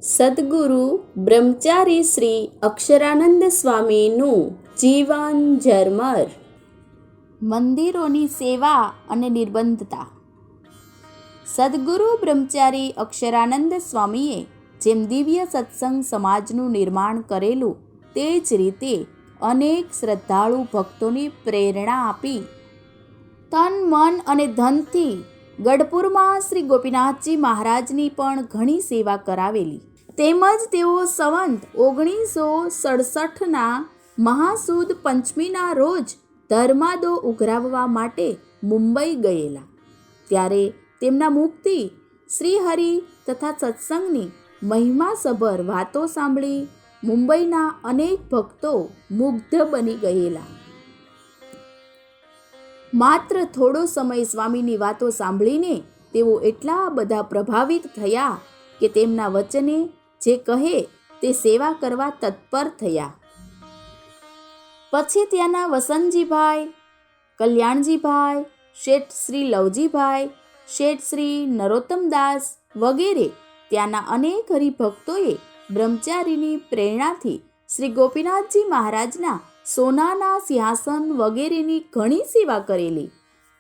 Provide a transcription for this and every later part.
સદ્ગુરુ બ્રહ્મચારી શ્રી અક્ષરાનંદ સ્વામીનું જીવન ઝરમર. મંદિરોની સેવા અને નિર્બંધતા. સદ્ગુરુ બ્રહ્મચારી અક્ષરાનંદ સ્વામીએ જેમ દિવ્ય સત્સંગ સમાજનું નિર્માણ કરેલું, તે જ રીતે અનેક શ્રદ્ધાળુ ભક્તોની પ્રેરણા આપી તન, મન અને ધનથી ગઢપુરમાં શ્રી ગોપીનાથજી મહારાજની પણ ઘણી સેવા કરાવેલી. તેમજ તેઓ સંવંત 1967ના મહાસુદ પંચમીના રોજ ધર્માદો ઉઘરાવવા માટે મુંબઈ ગયેલા. ત્યારે તેમના મુક્તિ, શ્રીહરિ તથા સત્સંગની મહિમાસભર વાતો સાંભળી મુંબઈના અનેક ભક્તો મુગ્ધ બની ગયેલા. માત્ર થોડો સમય સ્વામીની વાતો સાંભળીને તેઓ એટલા બધા પ્રભાવિત થયા કે તેમના વચને જે કહે તે સેવા કરવા તત્પર થયા. પછી ત્યાંના વસંતજીભાઈ, કલ્યાણજીભાઈ, શેઠ શ્રી લવજીભાઈ, શેઠ શ્રી નરોત્તમદાસ વગેરે ત્યાંના અનેક હરિભક્તોએ બ્રહ્મચારીની પ્રેરણાથી શ્રી ગોપીનાથજી મહારાજના સોનાના સિંહાસન વગેરેની ઘણી સેવા કરેલી.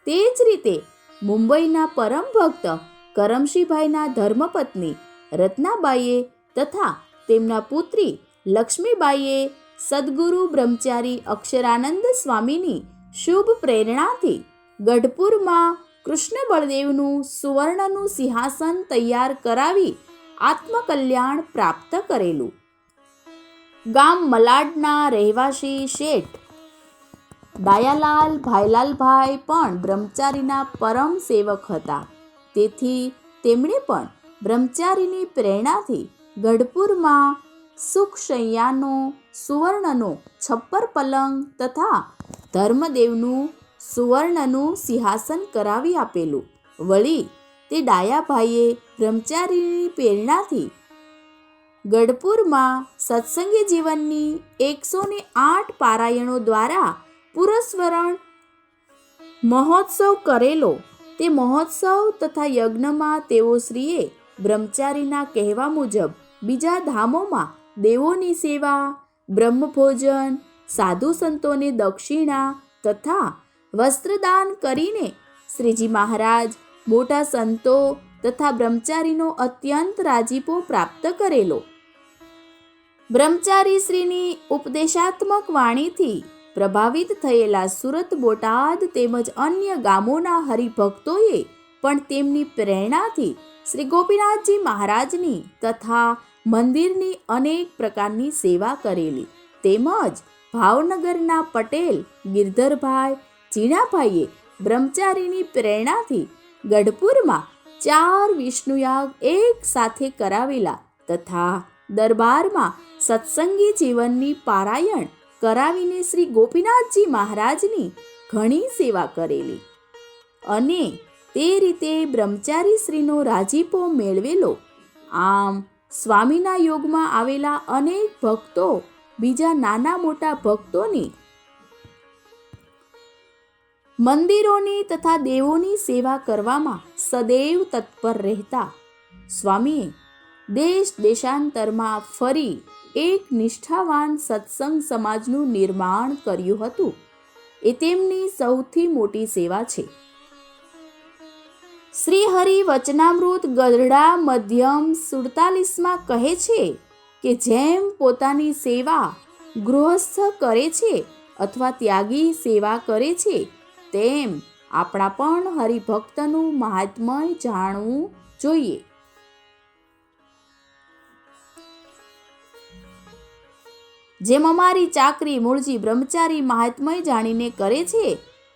તે જ રીતે મુંબઈના પરમ ભક્ત કરમશીભાઈના ધર્મપત્ની રત્નાબાઈએ તથા તેમના પુત્રી લક્ષ્મીબાઈએ સદ્ગુરુ બ્રહ્મચારી અક્ષરાનંદ સ્વામીની શુભ પ્રેરણાથી ગઢપુરમાં કૃષ્ણ બળદેવનું સુવર્ણનું સિંહાસન તૈયાર કરાવી આત્મકલ્યાણ પ્રાપ્ત કરેલું. ગામ મલાડના રહેવાસી શેઠ ડાયાલાલ ભાઈલાલભાઈ પણ બ્રહ્મચારીના પરમ સેવક હતા. તેથી તેમણે પણ બ્રહ્મચારીની પ્રેરણાથી ગઢપુરમાં સુખશૈયાનો સુવર્ણનો છપ્પર પલંગ તથા ધર્મદેવનું સુવર્ણનું સિંહાસન કરાવી આપેલું. વળી તે ડાયાભાઈએ બ્રહ્મચારીની પ્રેરણાથી ગઢપુરમાં સત્સંગી જીવનની 108 પારાયણો દ્વારા પુરસ્વરણ મહોત્સવ કરેલો. તે મહોત્સવ તથા યજ્ઞમાં તેઓ શ્રીએ બ્રહ્મચારીના કહેવા મુજબ બીજા ધામોમાં દેવોની સેવા, બ્રહ્મભોજન, સાધુ સંતોને દક્ષિણા તથા વસ્ત્રદાન કરીને શ્રીજી મહારાજ, મોટા સંતો તથા બ્રહ્મચારીનો અત્યંત રાજીપો પ્રાપ્ત કરેલો. બ્રહ્મચારી શ્રીની ઉપદેશાત્મક વાણીથી પ્રભાવિત થયેલા સુરત, બોટાદ તેમજ અન્ય ગામોના હરિભક્તોએ પણ તેમની પ્રેરણાથી શ્રી ગોપીનાથજી મહારાજની તથા મંદિરની અનેક પ્રકારની સેવા કરેલી. તેમજ ભાવનગરના પટેલ ગિરધરભાઈ, જીણાભાઈએ બ્રહ્મચારીની પ્રેરણાથી ગઢપુરમાં 4 વિષ્ણુયાગ એક સાથે કરાવેલા તથા દરબારમાં સત્સંગી જીવનની પારાયણ કરાવીને શ્રી ગોપીનાથજી મહારાજની ઘણી સેવા કરેલી અને તે રીતે બ્રહ્મચારી શ્રીનો રાજીપો મેળવેલો. આમ સ્વામીના યોગમાં આવેલા અનેક ભક્તો બીજા નાના મોટા ભક્તોની મંદિરોની તથા દેવોની સેવા કરવામાં સદૈવ તત્પર રહેતા. સ્વામીએ દેશ દેશાંતરમાં ફરી એક નિષ્ઠાવાન સત્સંગ સમાજનું નિર્માણ કર્યું હતું. એ તેમની સૌથી મોટી સેવા છે. શ્રી હરિ વચનામૃત ગરડા મધ્યમ 47માં કહે છે કે જેમ પોતાની સેવા ગૃહસ્થ કરે છે અથવા ત્યાગી સેવા કરે છે, તેમ આપણા પણ હરિભક્તનું મહાત્મ્ય જાણવું જોઈએ. જેમ અમારી ચાકરી મૂળજી બ્રહ્મચારી મહાત્મ્ય જાણીને કરે છે,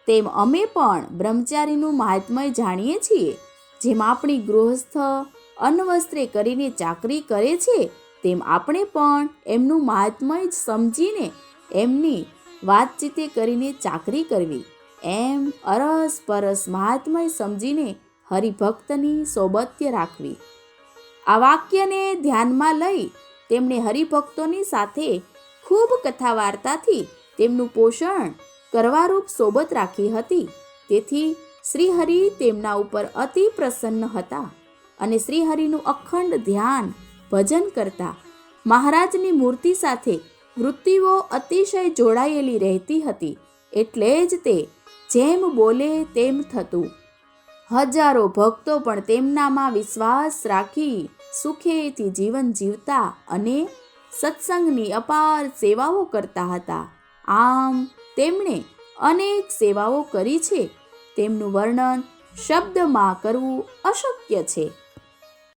તેમ અમે પણ બ્રહ્મચારીનું મહાત્મ્ય જાણીએ છીએ. જેમ આપણી ગૃહસ્થ અન્નવસ્ત્રે કરીને ચાકરી કરે છે, તેમ આપણે પણ એમનું મહાત્મ્ય જ સમજીને એમની વાતચીતે કરીને ચાકરી કરવી. એમ અરસ પરસ મહાત્મ્ય સમજીને હરિભક્તની સોબત્ય રાખવી. આ વાક્યને ધ્યાનમાં લઈ તેમણે હરિભક્તોની સાથે ખૂબ કથા વાર્તાથી તેમનું પોષણ કરવારૂપ સોબત રાખી હતી. તેથી શ્રીહરિ તેમના ઉપર અતિ પ્રસન્ન હતા અને શ્રીહરિનું અખંડ ધ્યાન ભજન કરતા. મહારાજની મૂર્તિ સાથે વૃત્તિઓ અતિશય જોડાયેલી રહેતી હતી, એટલે જ તે જેમ બોલે તેમ થતું. હજારો ભક્તો પણ તેમનામાં વિશ્વાસ રાખી સુખેથી જીવન જીવતા અને સત્સંગની અપાર સેવાઓ કરતા હતા. આમ તેમણે અનેક સેવાઓ કરી છે. તેમનું વર્ણન શબ્દમાં કરવું અશક્ય છે.